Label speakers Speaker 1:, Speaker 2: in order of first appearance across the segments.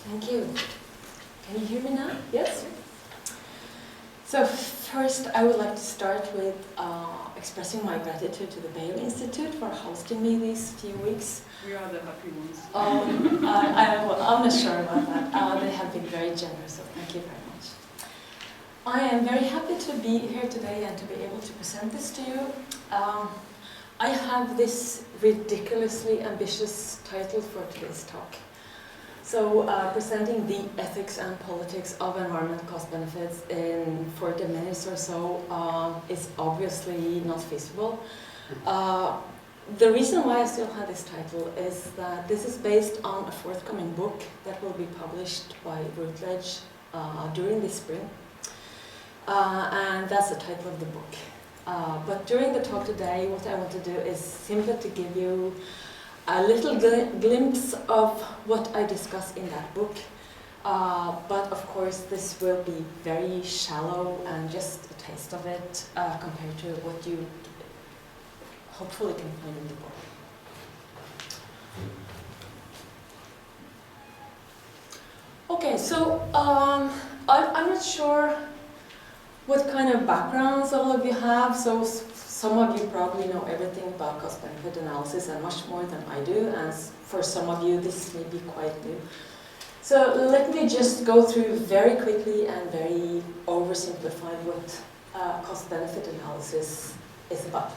Speaker 1: Thank you. Can you hear me now? Yes? So first I would like to start with expressing my gratitude to the Bayer Institute for hosting me these few weeks.
Speaker 2: We are the happy ones.
Speaker 1: I'm not sure about that. They have been very generous, so thank you very much. I am very happy to be here today and to be able to present this to you. I have this ridiculously ambitious title for today's talk. So presenting the ethics and politics of environmental cost benefits in 40 minutes or so is obviously not feasible. The reason why I still have this title is that this is based on a forthcoming book that will be published by Routledge during this spring. And that's the title of the book. But during the talk today, what I want to do is simply to give you a little glimpse of what I discuss in that book. But of course, this will be very shallow and just a taste of it compared to what you hopefully can find in the book. Okay, so I'm not sure what kind of backgrounds all of you have. So some of you probably know everything about cost-benefit analysis and much more than I do, and for some of you this may be quite new. So let me just go through very quickly and very oversimplified what cost-benefit analysis is about.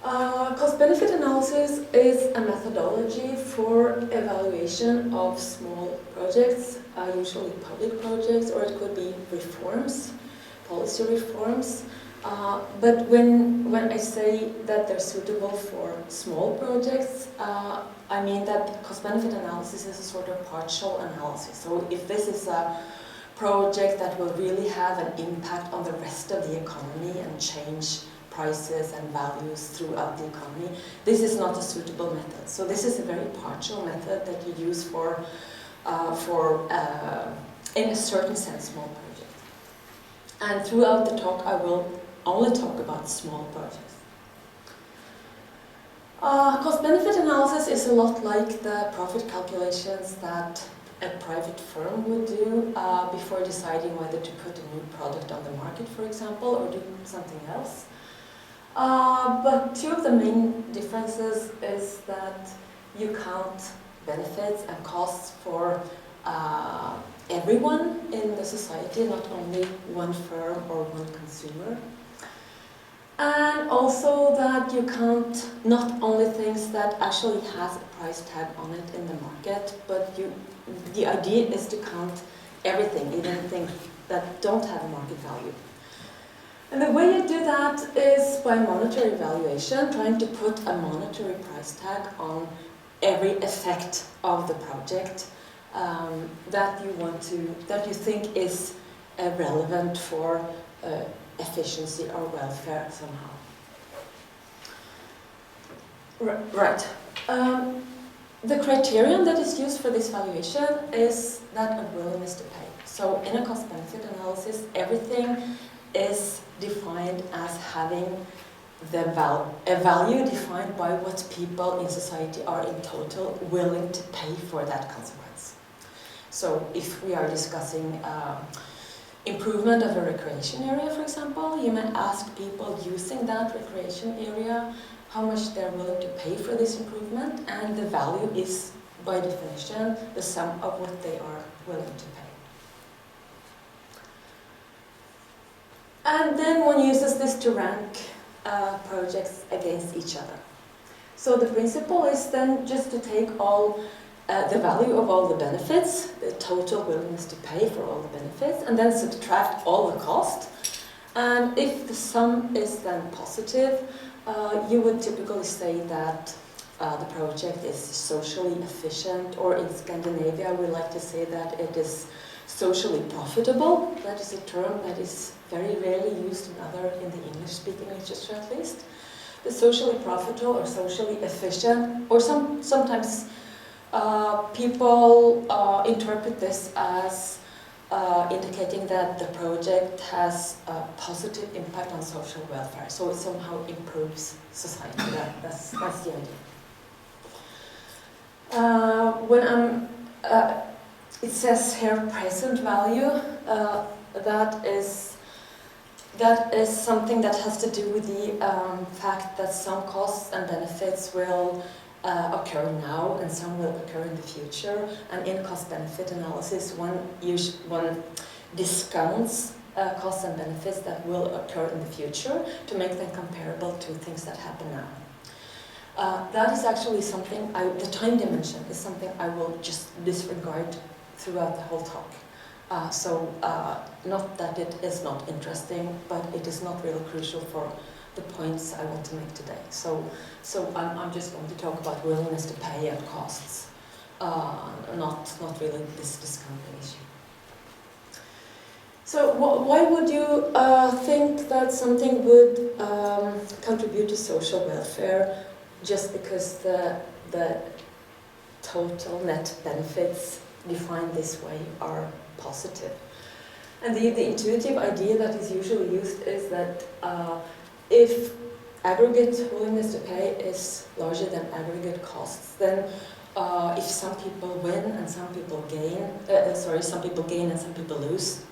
Speaker 1: Cost-benefit analysis is a methodology for evaluation of small projects, usually public projects, or it could be reforms, policy reforms. But when I say that they're suitable for small projects, I mean that cost-benefit analysis is a sort of partial analysis. So if this is a project that will really have an impact on the rest of the economy and change prices and values throughout the economy, this is not a suitable method. So this is a very partial method that you use for in a certain sense, small projects. And throughout the talk, I will only talk about small projects. Cost-benefit analysis is a lot like the profit calculations that a private firm would do before deciding whether to put a new product on the market, for example, or do something else. But two of the main differences is that you count benefits and costs for everyone in the society, not only one firm or one consumer. And also that you count not only things that actually has a price tag on it in the market, but the idea is to count everything, even things that don't have a market value. And the way you do that is by monetary valuation, trying to put a monetary price tag on every effect of the project that you think is relevant for efficiency or welfare somehow. Right. The criterion that is used for this valuation is that a willingness to pay. So in a cost-benefit analysis, everything is defined as having a value defined by what people in society are in total willing to pay for that consequence. So if we are discussing improvement of a recreation area, for example, you may ask people using that recreation area how much they're willing to pay for this improvement, and the value is, by definition, the sum of what they are willing to pay. And then one uses this to rank projects against each other. So the principle is then just to take all the value of all the benefits, the total willingness to pay for all the benefits, and then subtract all the cost. And if the sum is then positive, you would typically say that the project is socially efficient, or in Scandinavia we like to say that it is socially profitable. That is a term that is very rarely used in the English-speaking literature at least. The socially profitable or socially efficient, or sometimes people interpret this as indicating that the project has a positive impact on social welfare, so it somehow improves society. That's the idea. It says here present value. That is something that has to do with the fact that some costs and benefits will occur now and some will occur in the future. And in cost-benefit analysis, one discounts costs and benefits that will occur in the future to make them comparable to things that happen now. That is actually something, the time dimension is something I will just disregard throughout the whole talk. Not that it is not interesting, but it is not really crucial for the points I want to make today. So I'm just going to talk about willingness to pay and costs, not really this discounting issue. So why would you think that something would contribute to social welfare just because the total net benefits defined this way are positive? And the intuitive idea that is usually used is that if aggregate willingness to pay is larger than aggregate costs, then if some people win and some people gain, some people gain and some people lose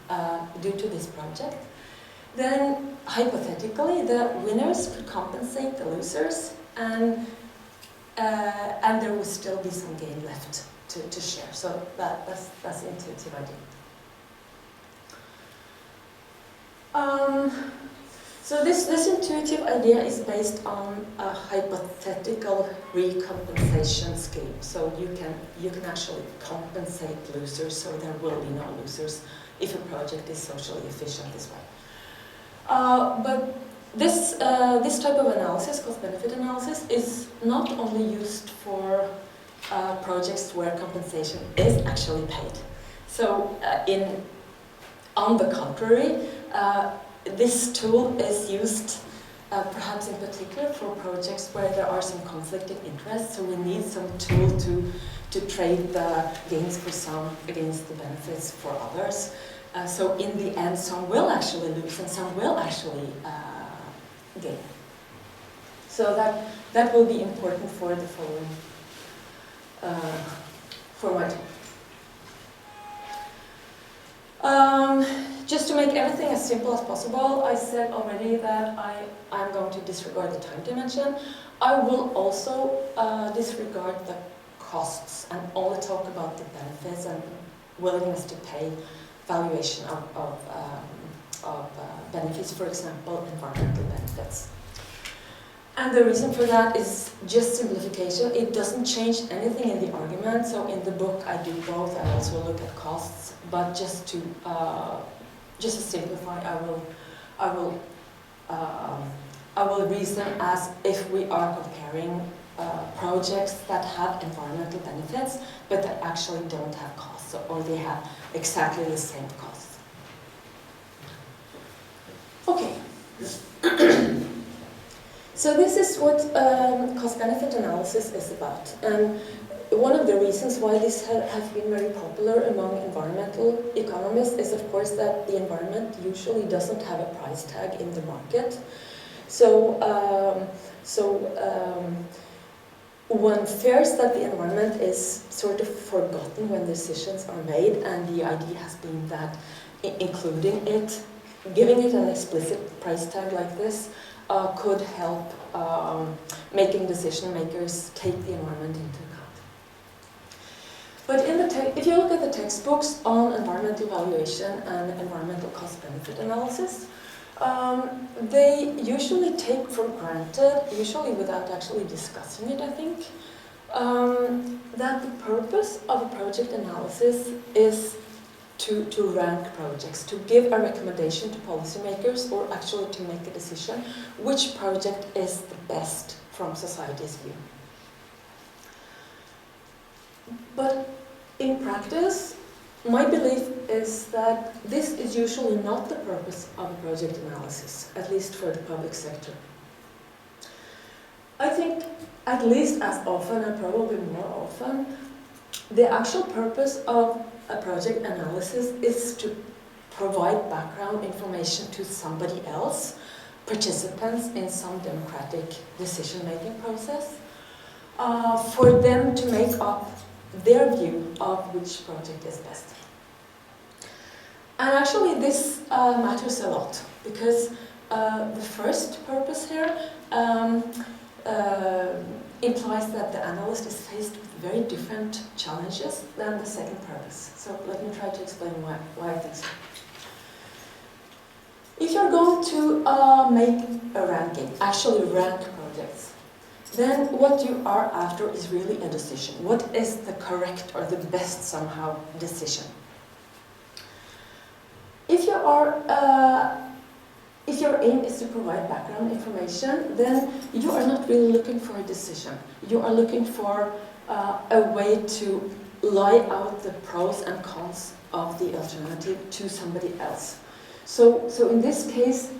Speaker 1: due to this project, then hypothetically the winners could compensate the losers, and there would still be some gain left to share. So that's the intuitive idea. So this intuitive idea is based on a hypothetical recompensation scheme. So you can actually compensate losers, so there will be no losers if a project is socially efficient this way. But this type of analysis, cost-benefit analysis, is not only used for projects where compensation is actually paid. So on the contrary, this tool is used perhaps in particular for projects where there are some conflicting interests, so we need some tool to trade the gains for some against the benefits for others. So in the end, some will actually lose and some will actually gain. So that will be important for the following, for my talk. Just to make everything as simple as possible, I said already that I'm going to disregard the time dimension. I will also disregard the costs and only talk about the benefits and willingness to pay valuation of benefits, for example, environmental benefits. And the reason for that is just simplification. It doesn't change anything in the argument. So in the book I do both. I also look at costs, but just to simplify, I will reason as if we are comparing projects that have environmental benefits, but that actually don't have costs, or they have exactly the same costs. Okay. So this is what cost-benefit analysis is about. And one of the reasons why this has been very popular among environmental economists is, of course, that the environment usually doesn't have a price tag in the market. So one fears that the environment is sort of forgotten when decisions are made, and the idea has been that including it, giving it an explicit price tag like this, could help making decision makers take the environment into account. But if you look at the textbooks on environmental valuation and environmental cost-benefit analysis, they usually take for granted, usually without actually discussing it, I think, that the purpose of a project analysis is to rank projects, to give a recommendation to policymakers, or actually to make a decision which project is the best from society's view. But in practice, my belief is that this is usually not the purpose of a project analysis, at least for the public sector. I think at least as often, and probably more often, the actual purpose of a project analysis is to provide background information to somebody else, participants in some democratic decision-making process, for them to make up their view of which project is best. And actually this matters a lot, because the first purpose here implies that the analyst is faced with very different challenges than the second purpose. So let me try to explain why I think so. If you're going to make a ranking, actually rank projects, then what you are after is really a decision. What is the correct or the best somehow decision? If your aim is to provide background information, then you are not really looking for a decision. You are looking for a way to lay out the pros and cons of the alternative to somebody else. So in this case,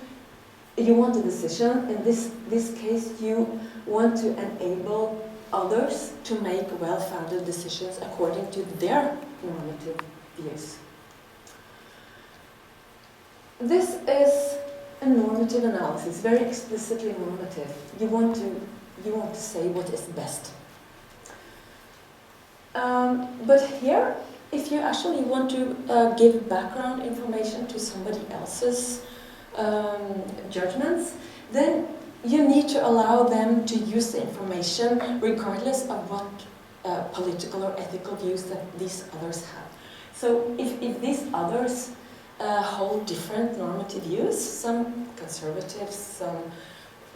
Speaker 1: you want a decision. In this case, you want to enable others to make well-founded decisions according to their normative views. This is a normative analysis, very explicitly normative. You want to say what is best. But here, if you actually want to give background information to somebody else's judgments, then you need to allow them to use the information regardless of what political or ethical views that these others have. So if these others hold different normative views, some conservatives, some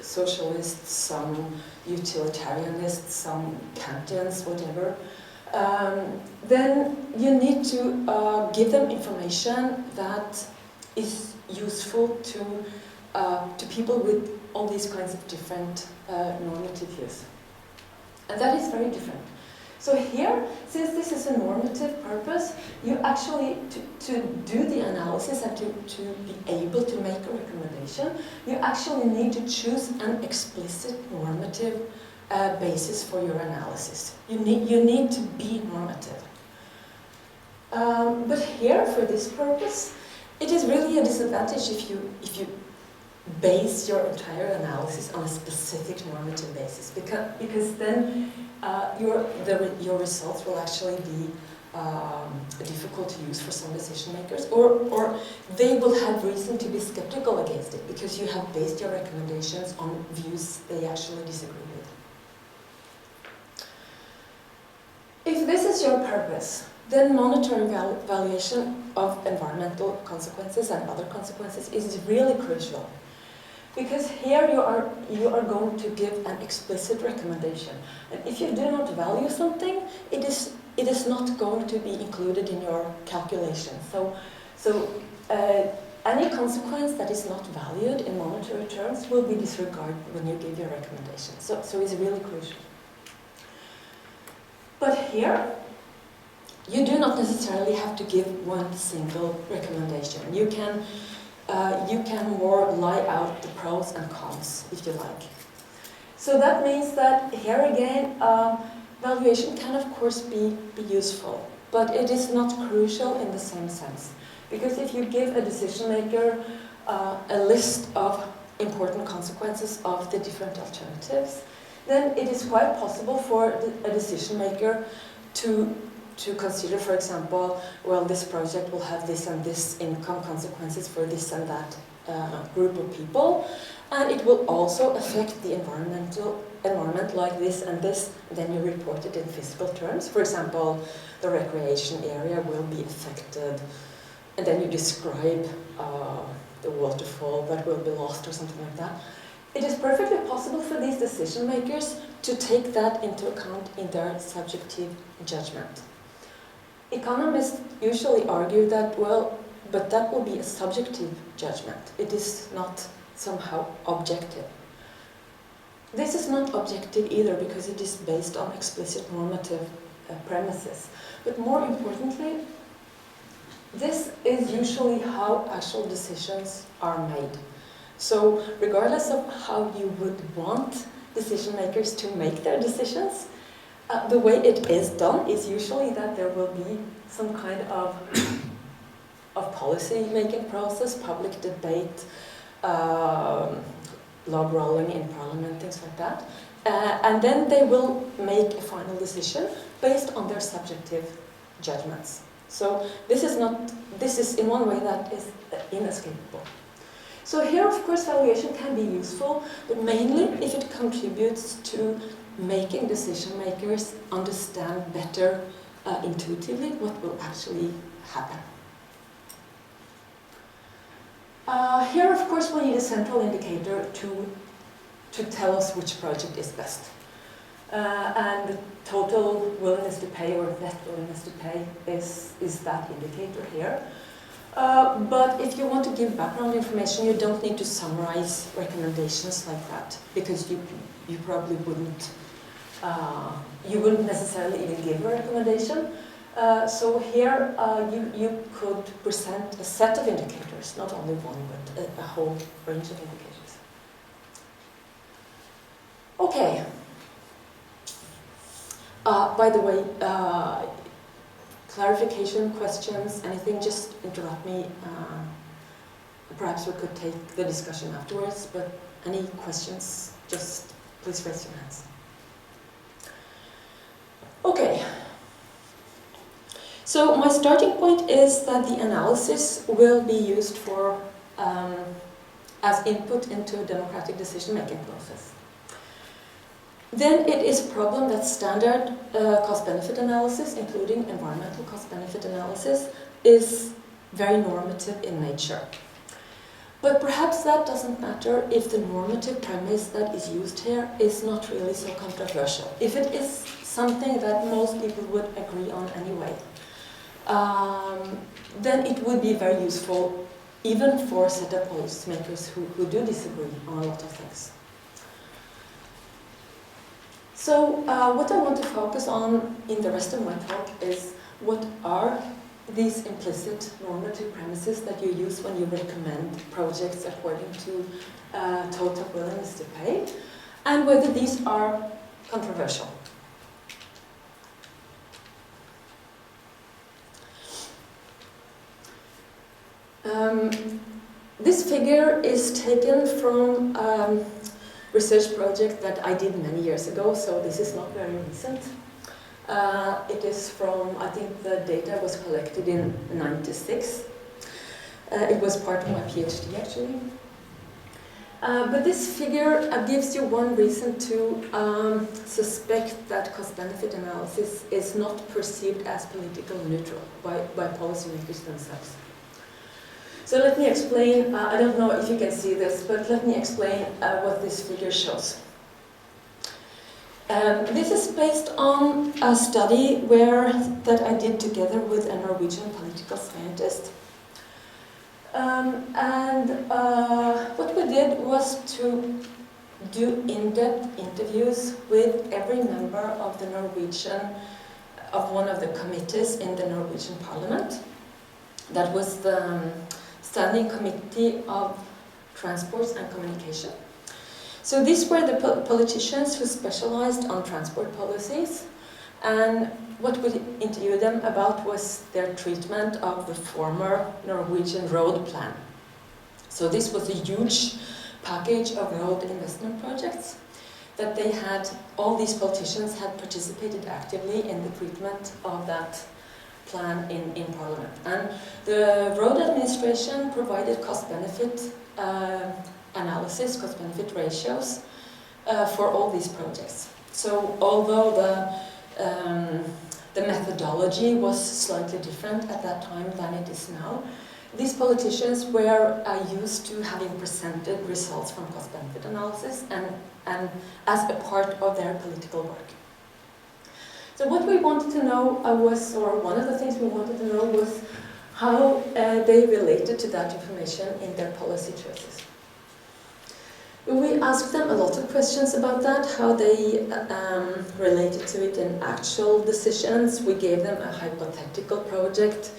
Speaker 1: socialists, some utilitarianists, some Kantians, whatever, then you need to give them information that is useful to people with all these kinds of different normative views. And that is very different. So here, since this is a normative purpose, you actually, to do the analysis and to be able to make a recommendation, you actually need to choose an explicit normative basis for your analysis. You need to be normative. But here, for this purpose, it is really a disadvantage if you base your entire analysis on a specific normative basis, because then your results will actually be difficult to use for some decision makers, or they will have reason to be skeptical against it because you have based your recommendations on views they actually disagree with. If this is your purpose, then monetary valuation of environmental consequences and other consequences is really crucial. Because here you are going to give an explicit recommendation. And if you do not value something, it is not going to be included in your calculation. So any consequence that is not valued in monetary terms will be disregarded when you give your recommendation. So it's really crucial. But here, you do not necessarily have to give one single recommendation. You can more lay out the pros and cons, if you like. So that means that here again, valuation can of course be useful, but it is not crucial in the same sense. Because if you give a decision maker a list of important consequences of the different alternatives, then it is quite possible for a decision maker to consider, for example, well, this project will have this and this income consequences for this and that group of people, and it will also affect the environment like this and this. Then you report it in physical terms. For example, the recreation area will be affected, and then you describe the waterfall that will be lost or something like that. It is perfectly possible for these decision makers to take that into account in their subjective judgment. Economists usually argue that, well, but that will be a subjective judgment. It is not somehow objective. This is not objective either because it is based on explicit normative premises. But more importantly, this is usually how actual decisions are made. So regardless of how you would want decision makers to make their decisions, the way it is done is usually that there will be some kind of policy-making process, public debate, log rolling in parliament, things like that. And then they will make a final decision based on their subjective judgments. So this is in one way that is inescapable. So here, of course, valuation can be useful, but mainly if it contributes to making decision makers understand better intuitively what will actually happen. Here, of course, we need a central indicator to tell us which project is best. And the total willingness to pay or net willingness to pay is that indicator here. But if you want to give background information, you don't need to summarize recommendations like that, because you probably wouldn't necessarily even give a recommendation. So here you could present a set of indicators, not only one, but a whole range of indicators. Okay. By the way, clarification, questions, anything, just interrupt me. Perhaps we could take the discussion afterwards, but any questions, just please raise your hands. Okay. So my starting point is that the analysis will be used for as input into a democratic decision-making process. Then it is a problem that standard cost-benefit analysis, including environmental cost-benefit analysis, is very normative in nature. But perhaps that doesn't matter if the normative premise that is used here is not really so controversial. If it is something that most people would agree on anyway, then it would be very useful even for a set of policymakers who do disagree on a lot of things. So what I want to focus on in the rest of my talk is what are these implicit normative premises that you use when you recommend projects according to total willingness to pay, and whether these are controversial. This figure is taken from research project that I did many years ago, so this is not very recent. It is from, I think the data was collected in '96. It was part of my PhD actually. But this figure gives you one reason to suspect that cost-benefit analysis is not perceived as politically neutral by policymakers themselves. So let me explain, I don't know if you can see this, but let me explain what this figure shows. This is based on a study that I did together with a Norwegian political scientist. What we did was to do in-depth interviews with every member of one of the committees in the Norwegian Parliament. That was the Standing Committee of Transports and Communication. So these were the politicians who specialized on transport policies, and what we interviewed them about was their treatment of the former Norwegian road plan. So this was a huge package of road investment projects that they had, all these politicians had participated actively in the treatment of that plan in Parliament. And the road administration provided cost-benefit analysis, cost-benefit ratios for all these projects. So although the methodology was slightly different at that time than it is now, these politicians were used to having presented results from cost-benefit analysis and as a part of their political work. So what we wanted to know one of the things we wanted to know was how they related to that information in their policy choices. We asked them a lot of questions about that, how they related to it in actual decisions. We gave them a hypothetical project,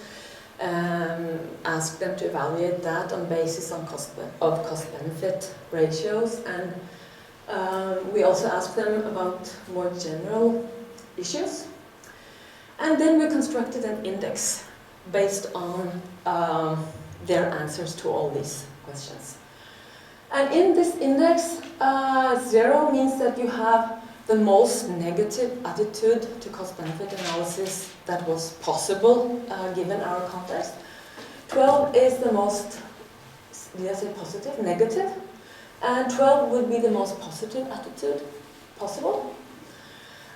Speaker 1: asked them to evaluate that on basis of cost-benefit ratios, and we also asked them about more general issues. And then we constructed an index based on their answers to all these questions. And in this index, 0 means that you have the most negative attitude to cost-benefit analysis that was possible given our context. 12 is the most, did I say positive? Negative. And 12 would be the most positive attitude possible.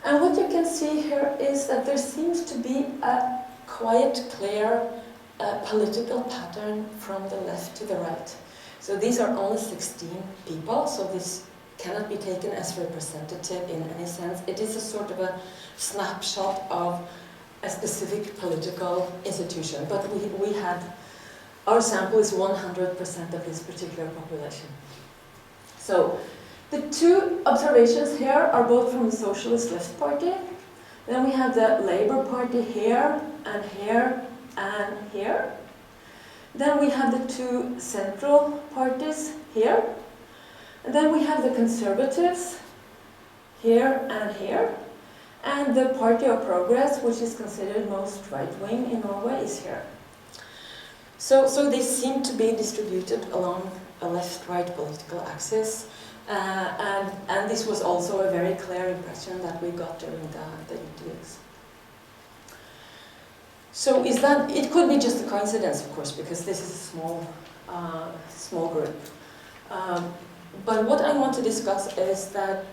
Speaker 1: And what you can see here is that there seems to be a quite clear political pattern from the left to the right. So these are only 16 people, so this cannot be taken as representative in any sense. It is a sort of a snapshot of a specific political institution, but we had, our sample is 100% of this particular population. So the two observations here are both from the Socialist Left Party. Then we have the Labour Party here and here and here. Then we have the two central parties here. And then we have the Conservatives here and here. And the Party of Progress, which is considered most right-wing in Norway, is here. So they seem to be distributed along a left-right political axis. And this was also a very clear impression that we got during the interviews. So is that, it could be just a coincidence, of course, because this is a small group. But what I want to discuss is that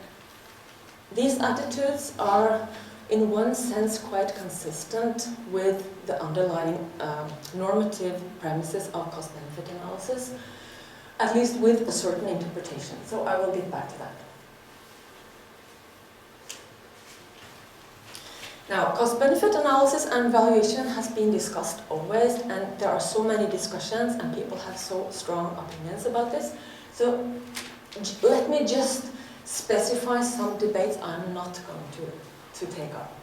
Speaker 1: these attitudes are, in one sense, quite consistent with the underlying normative premises of cost-benefit analysis, at least with a certain interpretation. So I will get back to that. Now, cost-benefit analysis and valuation has been discussed always, and there are so many discussions and people have so strong opinions about this. So let me just specify some debates I'm not going to take up.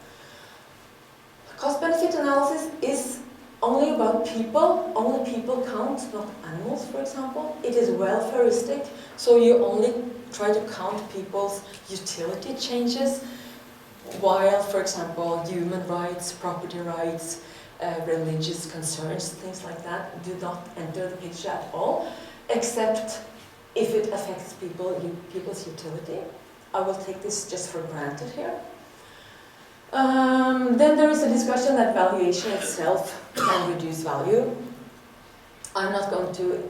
Speaker 1: Cost-benefit analysis is only about people. Only people count, not animals, for example. It is welfaristic, so you only try to count people's utility changes, while, for example, human rights, property rights, religious concerns, things like that, do not enter the picture at all, except if it affects people's utility. I will take this just for granted here. Then there is a discussion that valuation itself can reduce value. I'm not going to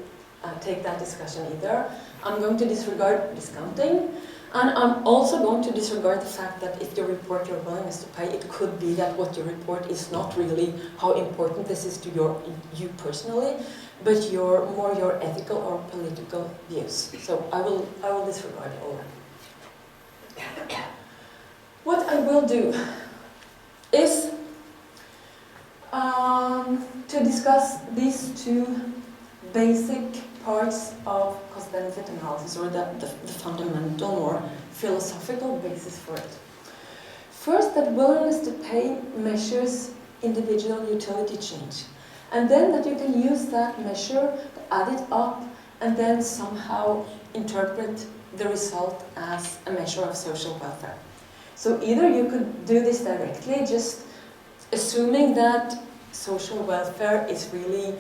Speaker 1: take that discussion either. I'm going to disregard discounting. And I'm also going to disregard the fact that if you report your willingness to pay, it could be that what you report is not really how important this is to you personally, but more your ethical or political views. So I will disregard all that. What I will do is to discuss these two basic parts of cost-benefit analysis, or the fundamental or philosophical basis for it. First, that willingness to pay measures individual utility change. And then that you can use that measure, add it up, and then somehow interpret the result as a measure of social welfare. So either you could do this directly, just assuming that social welfare is really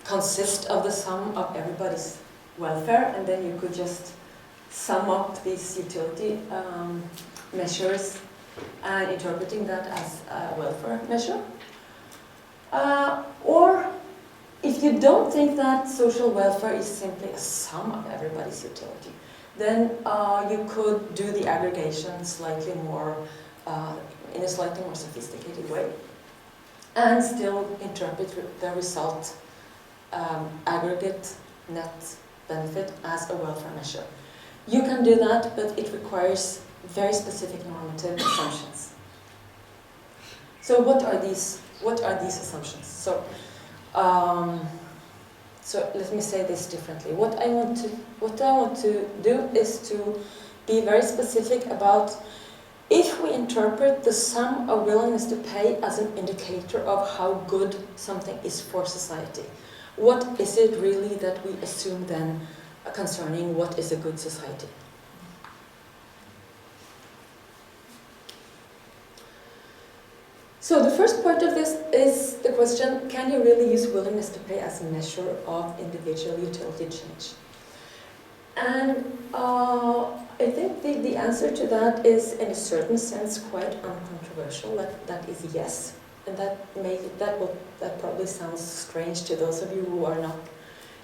Speaker 1: consist of the sum of everybody's welfare, and then you could just sum up these utility measures and interpreting that as a welfare measure. Or if you don't think that social welfare is simply a sum of everybody's utility, then you could do the aggregation slightly more, in a slightly more sophisticated way, and still interpret the result aggregate net benefit as a welfare measure. You can do that, but it requires very specific normative assumptions. So what are these assumptions? So let me say this differently. What I want to do is to be very specific about if we interpret the sum of willingness to pay as an indicator of how good something is for society. What is it really that we assume then concerning what is a good society? So the first part of this is the question, can you really use willingness to pay as a measure of individual utility change? And I think the answer to that is, in a certain sense, quite uncontroversial. That is yes, and that probably sounds strange to those of you who are not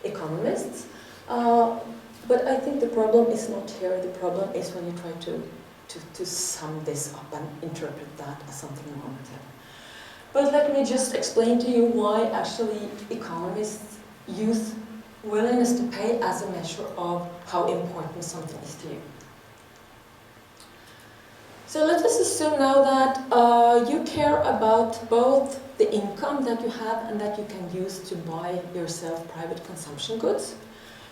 Speaker 1: economists. But I think the problem is not here. The problem is when you try to sum this up and interpret that as something normative. But let me just explain to you why actually economists use willingness to pay as a measure of how important something is to you. So let us assume now that you care about both the income that you have and that you can use to buy yourself private consumption goods,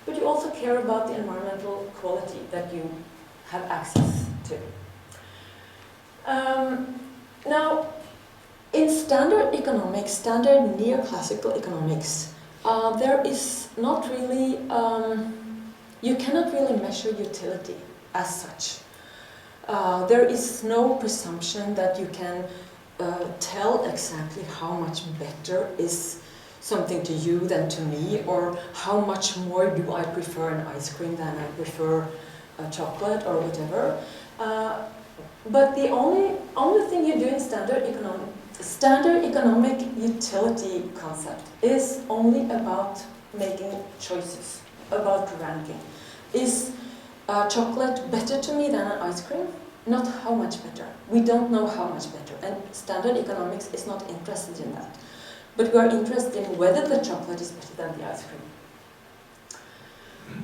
Speaker 1: but you also care about the environmental quality that you have access to. Now, in standard economics, standard neoclassical economics, there is not really, you cannot really measure utility as such. There is no presumption that you can tell exactly how much better is something to you than to me, or how much more do I prefer an ice cream than I prefer chocolate or whatever. But the only thing you do in standard economic utility concept is only about making choices, about ranking. Is chocolate better to me than an ice cream? Not how much better. We don't know how much better, and standard economics is not interested in that. But we are interested in whether the chocolate is better than the ice cream.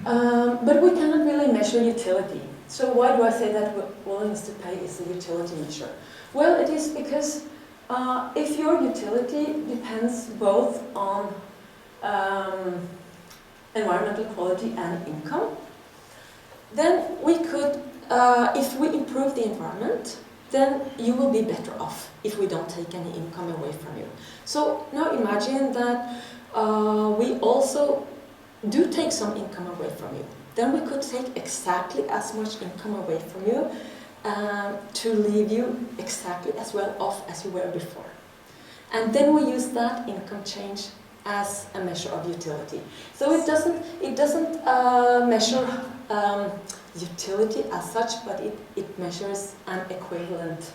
Speaker 1: But we cannot really measure utility. So why do I say that willingness to pay is a utility measure? Well, it is because if your utility depends both on environmental quality and income, then we could, if we improve the environment, then you will be better off if we don't take any income away from you. So now imagine that we also do take some income away from you. Then we could take exactly as much income away from you to leave you exactly as well off as you were before. And then we use that income change as a measure of utility. So it doesn't measure utility as such, but it measures an equivalent,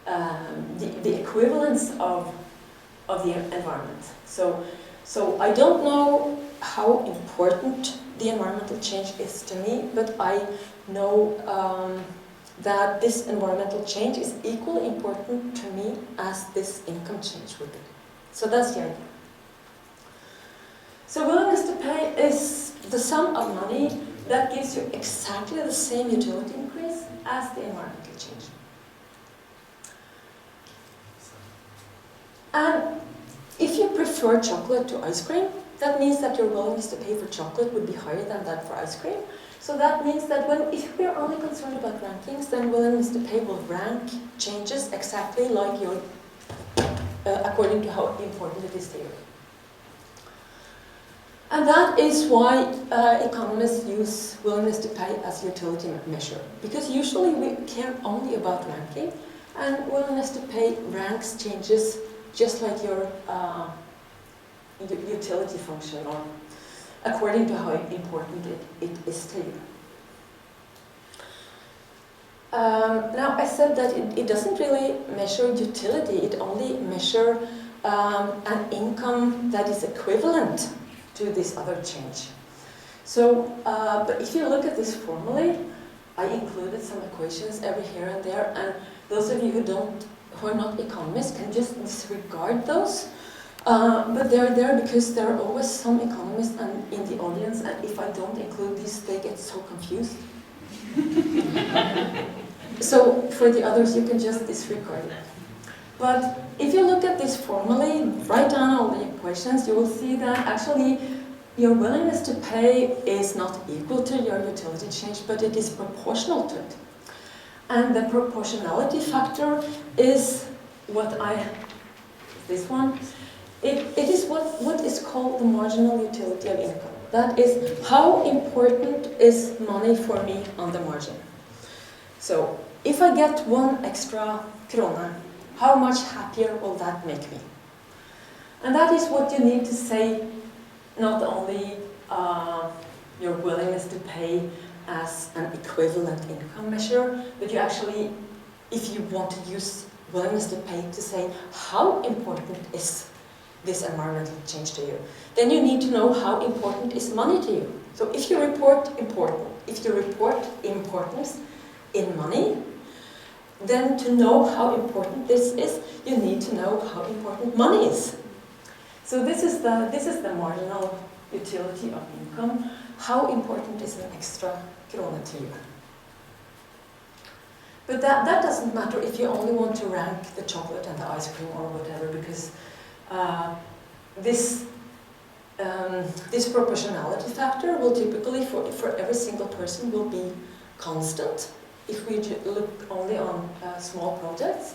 Speaker 1: the equivalence of the environment. So I don't know how important the environmental change is to me, but I know that this environmental change is equally important to me as this income change would be. So that's the idea. So willingness to pay is the sum of money that gives you exactly the same utility increase as the environmental change. And if you prefer chocolate to ice cream, that means that your willingness to pay for chocolate would be higher than that for ice cream. So that means that if we are only concerned about rankings, then willingness to pay will rank changes exactly like your, according to how important it is to you. And that is why economists use willingness to pay as a utility measure. Because usually we care only about ranking, and willingness to pay ranks changes just like your utility function, or according to how important it is to you. Now I said that it doesn't really measure utility, it only measures an income that is equivalent to this other change. So, but if you look at this formally, I included some equations every here and there, and those of you who are not economists can just disregard those. But they're there because there are always some economists in the audience, and if I don't include these, they get so confused. So for the others, you can just disregard it. But if you look at this formally, write down all the equations, you will see that actually your willingness to pay is not equal to your utility change, but it is proportional to it. And the proportionality factor is this one. It is what is called the marginal utility of income. That is, how important is money for me on the margin. So, if I get 1 extra krona, how much happier will that make me? And that is what you need to say, not only your willingness to pay as an equivalent income measure, but you actually, if you want to use willingness to pay to say how important is this environmental change to you, then you need to know how important is money to you. So if you report importance in money, then to know how important this is, you need to know how important money is. So this is the marginal utility of income. How important is an extra krone to you? But that doesn't matter if you only want to rank the chocolate and the ice cream or whatever, because this proportionality factor will typically, for every single person, will be constant if we look only on small projects.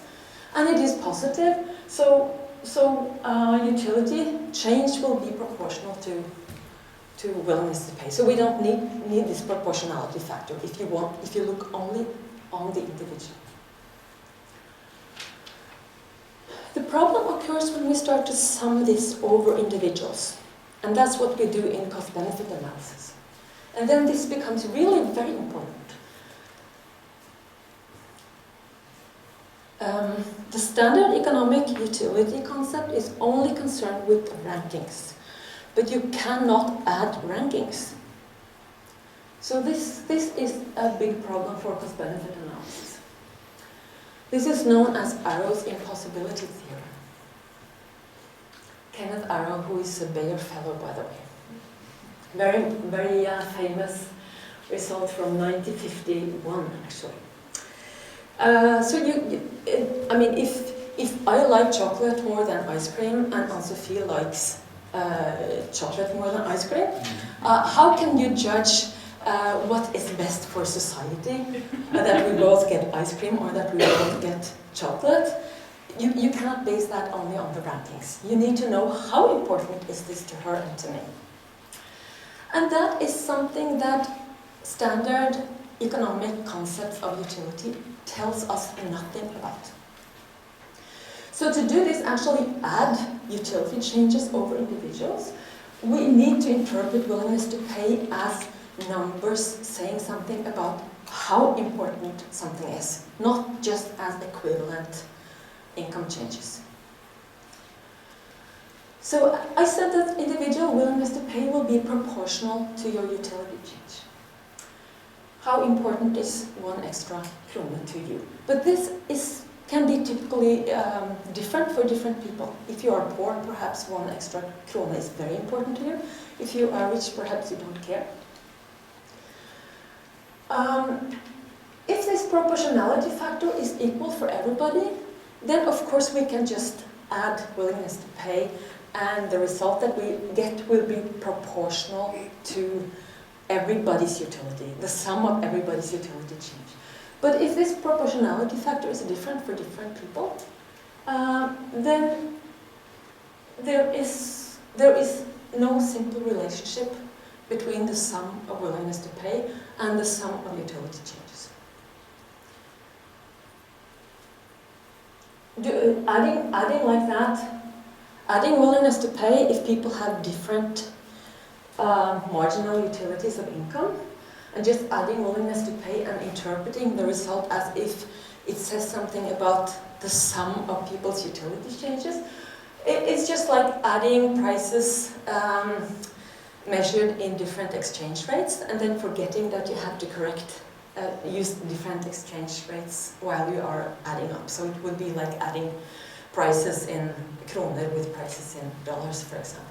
Speaker 1: And it is positive, so utility change will be proportional to willingness to pay. So we don't need this proportionality factor if you look only on the individual. The problem occurs when we start to sum this over individuals, and that's what we do in cost-benefit analysis. And then this becomes really very important. The standard economic utility concept is only concerned with rankings, but you cannot add rankings. So this is a big problem for cost-benefit analysis. This is known as Arrow's impossibility theorem. Kenneth Arrow, who is a Bayer Fellow, by the way. Very, very famous result from 1951, actually. I mean, if I like chocolate more than ice cream, and Anne-Sophie likes chocolate more than ice cream, how can you judge what is best for society? That we both get ice cream or that we both get chocolate? You cannot base that only on the rankings. You need to know how important is this to her and to me. And that is something that standard economic concepts of utility tells us nothing about. So to do this, actually add utility changes over individuals, we need to interpret willingness to pay as numbers saying something about how important something is, not just as equivalent income changes. So I said that individual willingness to pay will be proportional to your utility change. How important is one extra krone to you? But this can be typically different for different people. If you are poor, perhaps one extra krone is very important to you. If you are rich, perhaps you don't care. If this proportionality factor is equal for everybody, then of course we can just add willingness to pay, and the result that we get will be proportional to everybody's utility, the sum of everybody's utility change. But if this proportionality factor is different for different people, then there is no simple relationship between the sum of willingness to pay and the sum of utility changes. Adding like that, adding willingness to pay if people have different marginal utilities of income, and just adding willingness to pay and interpreting the result as if it says something about the sum of people's utility changes. It's just like adding prices measured in different exchange rates and then forgetting that you have to use different exchange rates while you are adding up. So it would be like adding prices in kroner with prices in dollars, for example,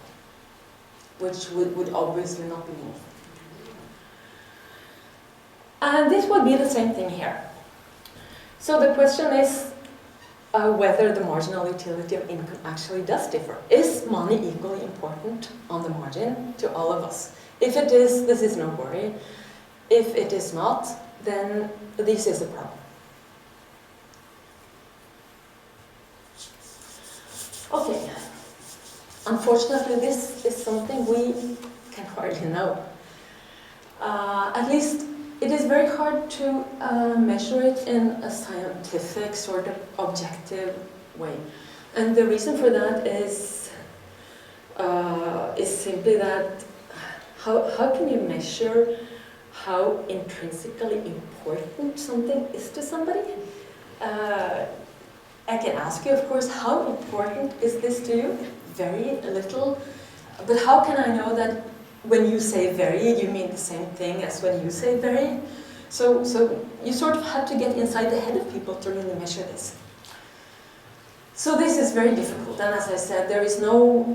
Speaker 1: which would obviously not be meaningful. And this would be the same thing here. So the question is whether the marginal utility of income actually does differ. Is money equally important on the margin to all of us? If it is, this is no worry. If it is not, then this is a problem. Okay. Unfortunately, this is something we can hardly know. At least it is very hard to measure it in a scientific sort of objective way. And the reason for that is simply that how can you measure how intrinsically important something is to somebody? I can ask you, of course, how important is this to you? Very little. But how can I know that when you say very, you mean the same thing as when you say very? So you sort of have to get inside the head of people to really measure this. So this is very difficult, and as I said, there is no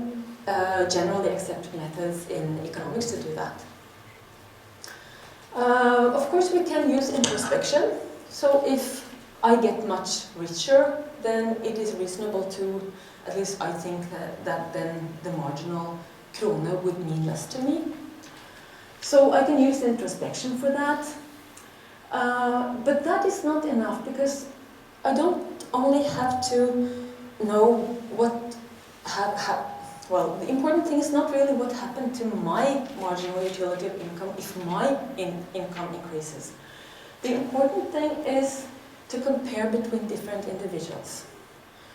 Speaker 1: generally accepted methods in economics to do that. Of course, we can use introspection. So if I get much richer, then it is reasonable to, at least I think that then the marginal krone would mean less to me. So I can use introspection for that. But that is not enough, because I don't only have to know what well, the important thing is not really what happened to my marginal utility of income if my income increases. The important thing is to compare between different individuals.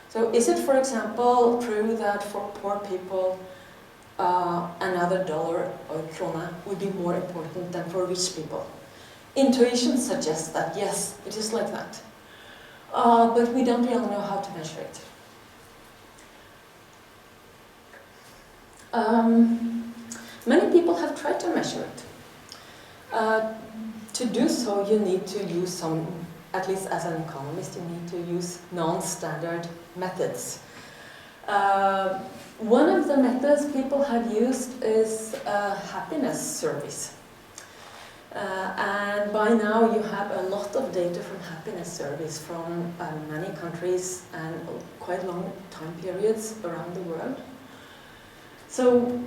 Speaker 1: So is it, for example, true that for poor people another dollar or krona would be more important than for rich people? Intuition suggests that yes, it is like that. But we don't really know how to measure it. Many people have tried to measure it. To do so, you need to use some, at least as an economist, you need to use non-standard methods. One of the methods people have used is a happiness surveys. And by now you have a lot of data from happiness surveys from many countries and quite long time periods around the world. So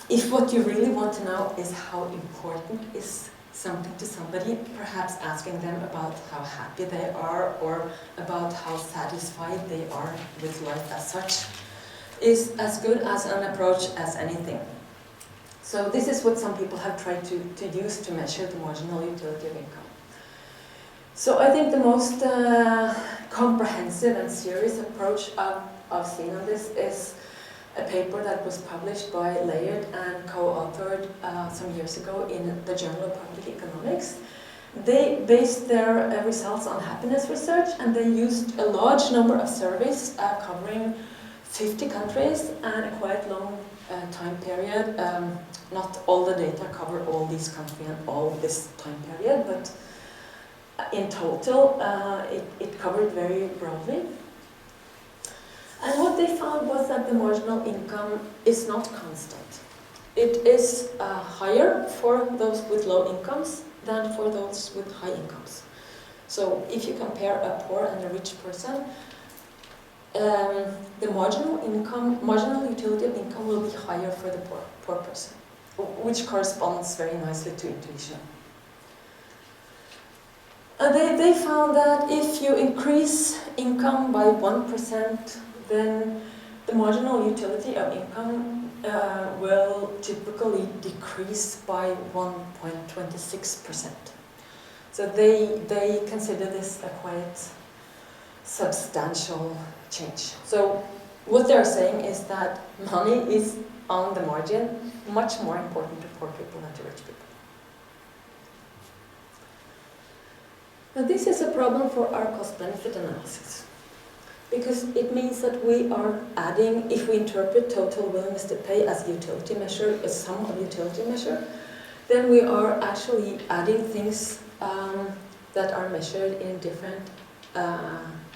Speaker 1: if what you really want to know is how important is something to somebody, perhaps asking them about how happy they are or about how satisfied they are with life as such is as good as an approach as anything. So this is what some people have tried to use to measure the marginal utility of income. So I think the most comprehensive and serious approach I've seen on this is a paper that was published by Layard and co-authored some years ago in the Journal of Public Economics. They based their results on happiness research, and they used a large number of surveys covering 50 countries and a quite long time period. Not all the data cover all these countries and all this time period, but in total it covered very broadly. And what they found was that the marginal income is not constant. It is higher for those with low incomes than for those with high incomes. So if you compare a poor and a rich person, the marginal utility of income will be higher for the poor person, which corresponds very nicely to intuition. They found that if you increase income by 1%, then the marginal utility of income will typically decrease by 1.26%. So they consider this a quite substantial change. So what they're saying is that money is on the margin much more important to poor people than to rich people. Now this is a problem for our cost-benefit analysis, because it means that we are adding, if we interpret total willingness to pay as a utility measure, a sum of utility measure, then we are actually adding things that are measured in different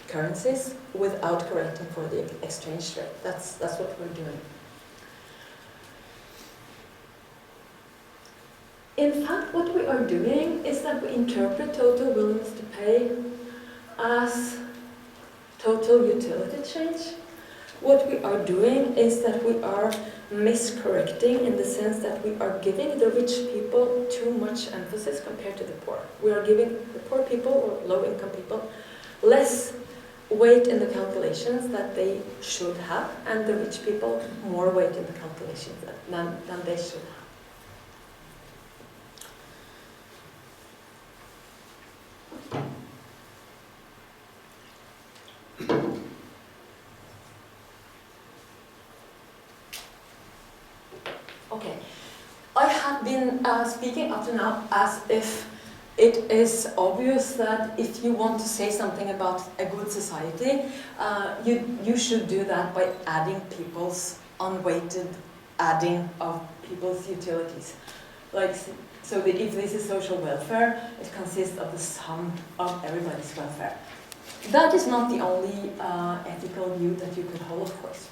Speaker 1: currencies without correcting for the exchange rate. That's what we're doing. In fact, what we are doing is that we interpret total willingness to pay as total utility change. What we are doing is that we are miscorrecting in the sense that we are giving the rich people too much emphasis compared to the poor. We are giving the poor people or low-income people less weight in the calculations that they should have, and the rich people more weight in the calculations than they should have. Okay, I have have been speaking up to now as if it is obvious that if you want to say something about a good society, you should do that by adding people's unweighted adding of people's utilities. Like, so that if this is social welfare, it consists of the sum of everybody's welfare. That is not the only ethical view that you could hold, of course.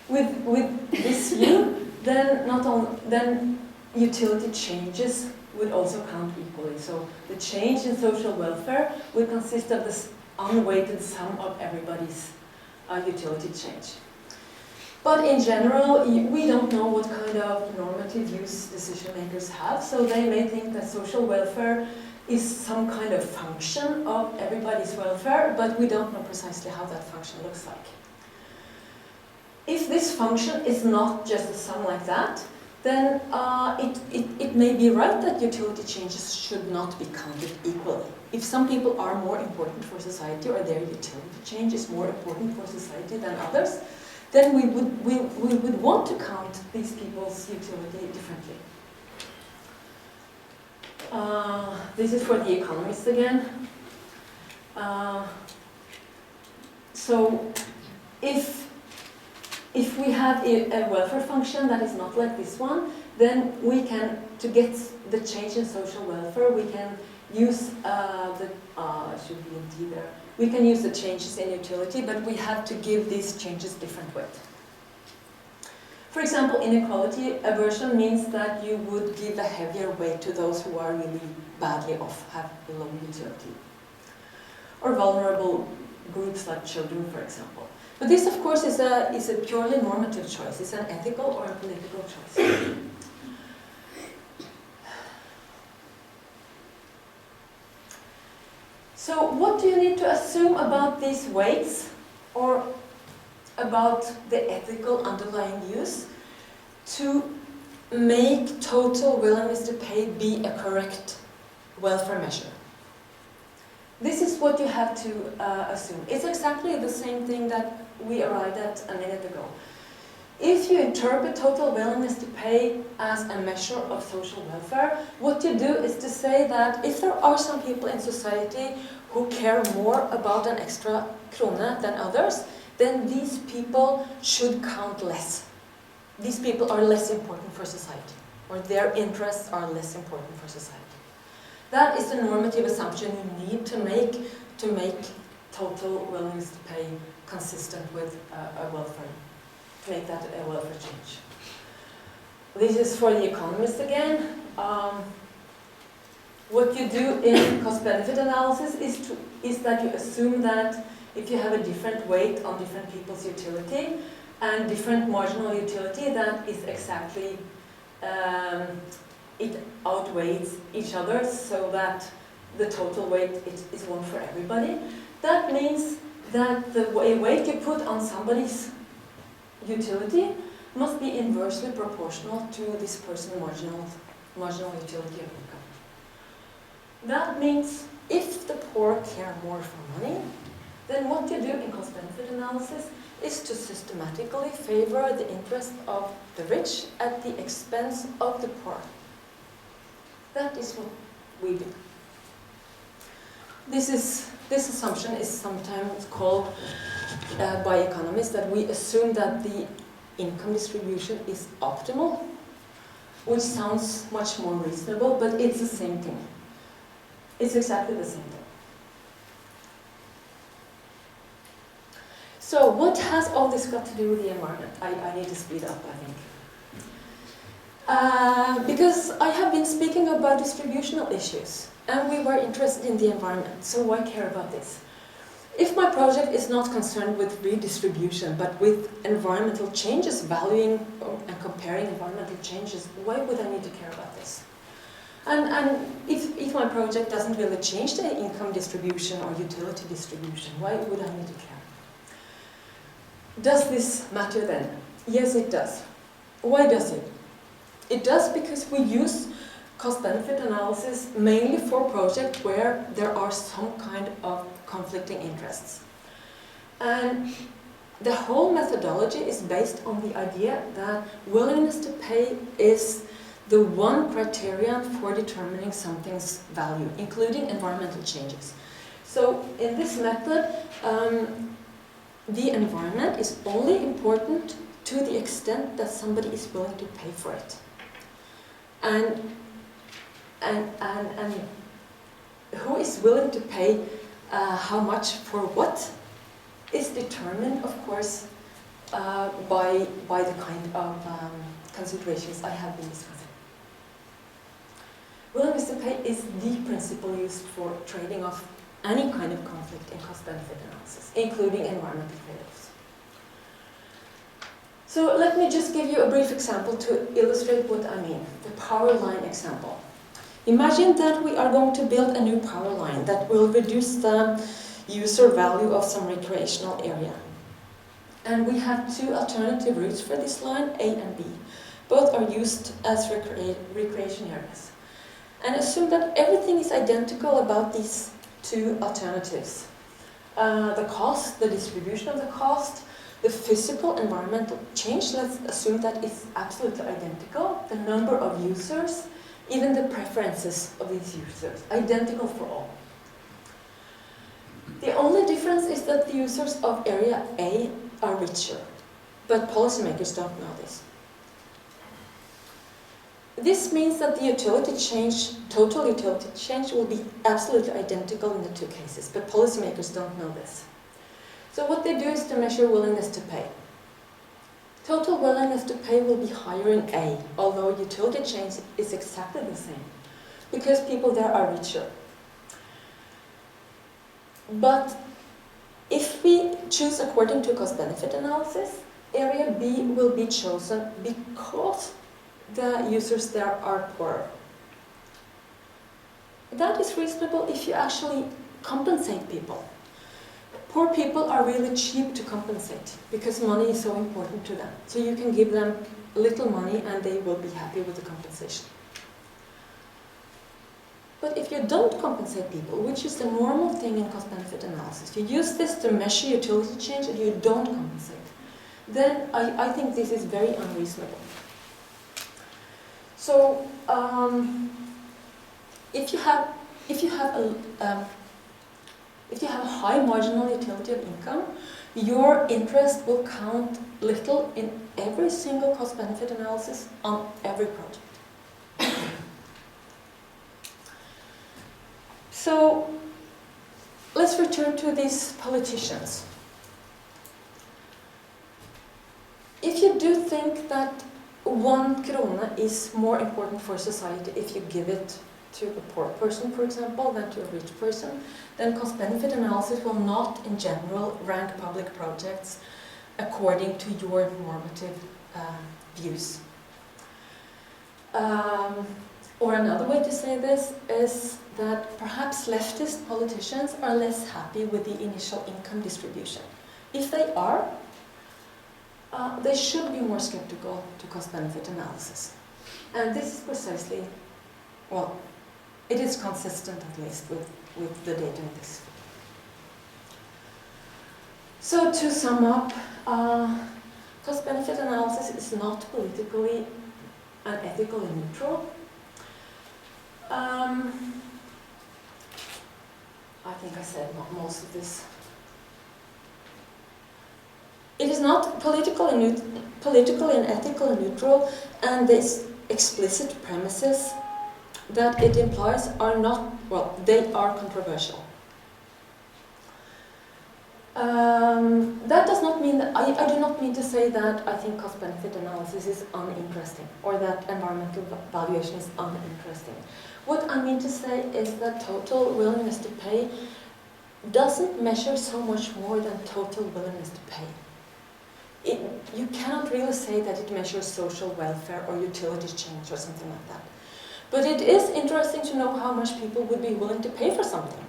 Speaker 1: With this view, then utility changes would also count equally. So the change in social welfare would consist of this unweighted sum of everybody's utility change. But in general, we don't know what kind of normative views decision makers have, so they may think that social welfare is some kind of function of everybody's welfare, but we don't know precisely how that function looks like. If this function is not just a sum like that, then it may be right that utility changes should not be counted equally. If some people are more important for society, or their utility change is more important for society than others, then we would want to count these people's utility differently. This is for the economists again. So if we have a welfare function that is not like this one, then we can, to get the change in social welfare, we can use should be in T there. We can use the changes in utility, but we have to give these changes different weight. For example, inequality aversion means that you would give a heavier weight to those who are really badly off, have low utility. Or vulnerable groups like children, for example. But this, of course, is a purely normative choice. It's an ethical or a political choice. So what do you need to assume about these weights, or about the ethical underlying views, to make total willingness to pay be a correct welfare measure? This is what you have to assume. It's exactly the same thing that we arrived at a minute ago. If you interpret total willingness to pay as a measure of social welfare, what you do is to say that if there are some people in society who care more about an extra krone than others, then these people should count less. These people are less important for society, or their interests are less important for society. That is the normative assumption you need to make total willingness to pay consistent with a welfare, to make that a welfare change. This is for the economists again. What you do in cost-benefit analysis is that you assume that if you have a different weight on different people's utility and different marginal utility, that is exactly it outweighs each other, so that the total weight is one for everybody. That means that the weight you put on somebody's utility must be inversely proportional to this person's marginal utility of income. That means if the poor care more for money, then what you do in cost-benefit analysis is to systematically favor the interest of the rich at the expense of the poor. That is what we do. This assumption is sometimes called by economists that we assume that the income distribution is optimal, which sounds much more reasonable, but it's the same thing. It's exactly the same thing. So what has all this got to do with the environment? I need to speed up, I think. Because I have been speaking about distributional issues, and we were interested in the environment, so why care about this? If my project is not concerned with redistribution, but with environmental changes, valuing and comparing environmental changes, why would I need to care about this? And if my project doesn't really change the income distribution or utility distribution, why would I need to care? Does this matter then? Yes, it does. Why does it? It does because we use cost-benefit analysis mainly for projects where there are some kind of conflicting interests. And the whole methodology is based on the idea that willingness to pay is the one criterion for determining something's value, including environmental changes. So in this method, the environment is only important to the extent that somebody is willing to pay for it. And who is willing to pay how much for what is determined, of course, by the kind of considerations I have been discussing. Willingness to pay is the principle used for trading off any kind of conflict in cost-benefit analysis, including environmental trade-offs. So let me just give you a brief example to illustrate what I mean, the power line example. Imagine that we are going to build a new power line that will reduce the user value of some recreational area. And we have two alternative routes for this line, A and B. Both are used as recreation areas. And assume that everything is identical about these two alternatives. The cost, the distribution of the cost, the physical environmental change, let's assume that it's absolutely identical. The number of users, even the preferences of these users, identical for all. The only difference is that the users of area A are richer, but policymakers don't know this. This means that the utility change, total utility change, will be absolutely identical in the two cases, but policymakers don't know this. So what they do is to measure willingness to pay. Total willingness to pay will be higher in A, although utility change is exactly the same, because people there are richer. But if we choose according to cost-benefit analysis, area B will be chosen because the users there are poorer. That is reasonable if you actually compensate people. Poor people are really cheap to compensate because money is so important to them. So you can give them little money and they will be happy with the compensation. But if you don't compensate people, which is the normal thing in cost-benefit analysis, you use this to measure utility change and you don't compensate, then I think this is very unreasonable. So if you have a high marginal utility of income, your interest will count little in every single cost-benefit analysis on every project. So let's return to these politicians. If you do think that 1 krone is more important for society if you give it to a poor person, for example, than to a rich person, then cost-benefit analysis will not, in general, rank public projects according to your normative views. Or another way to say this is that perhaps leftist politicians are less happy with the initial income distribution. If they are, they should be more skeptical to cost-benefit analysis. And this is precisely, well, it is consistent at least with the data in this. So to sum up, cost-benefit analysis is not politically and ethically neutral. I think I said most of this. It is not politically and ethically neutral, and these explicit premises that it implies are not, well, they are controversial. That does not mean that, I do not mean to say that I think cost-benefit analysis is uninteresting or that environmental valuation is uninteresting. What I mean to say is that total willingness to pay doesn't measure so much more than total willingness to pay. You cannot really say that it measures social welfare or utility change or something like that. But it is interesting to know how much people would be willing to pay for something.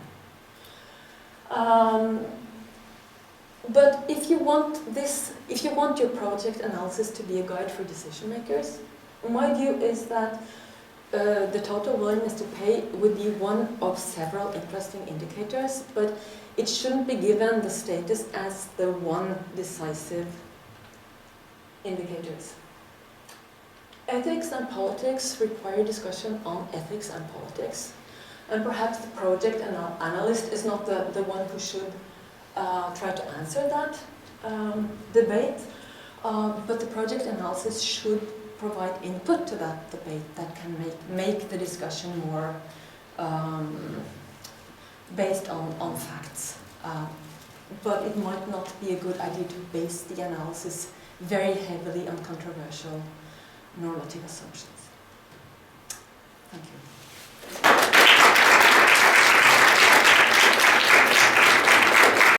Speaker 1: But if you want your project analysis to be a guide for decision makers, my view is that the total willingness to pay would be one of several interesting indicators, but it shouldn't be given the status as the one decisive indicators. Ethics and politics require discussion on ethics and politics. And perhaps the project analyst is not the one who should try to answer that debate, but the project analysis should provide input to that debate that can make the discussion more based on facts. But it might not be a good idea to base the analysis very heavily on controversial normative assumptions. Thank you.